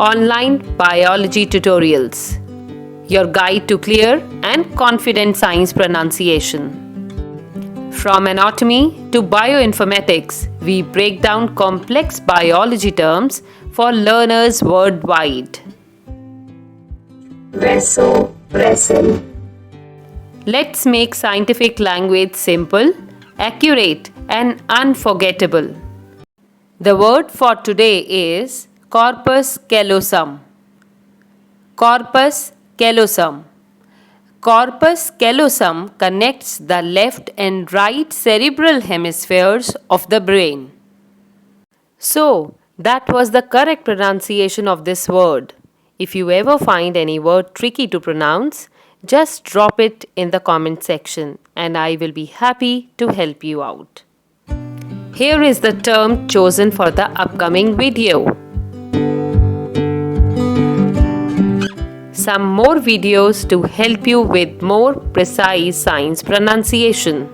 online biology tutorials, your guide to clear and confident science pronunciation. From anatomy to bioinformatics, we break down complex biology terms for learners worldwide. Wrestle. Let's make scientific language simple, accurate, and unforgettable. The word for today is Corpus callosum. Corpus callosum. Corpus callosum connects the left and right cerebral hemispheres of the brain. So, that was the correct pronunciation of this word. If you ever find any word tricky to pronounce, just drop it in the comment section and I will be happy to help you out. Here is the term chosen for the upcoming video. Some more videos to help you with more precise science pronunciation.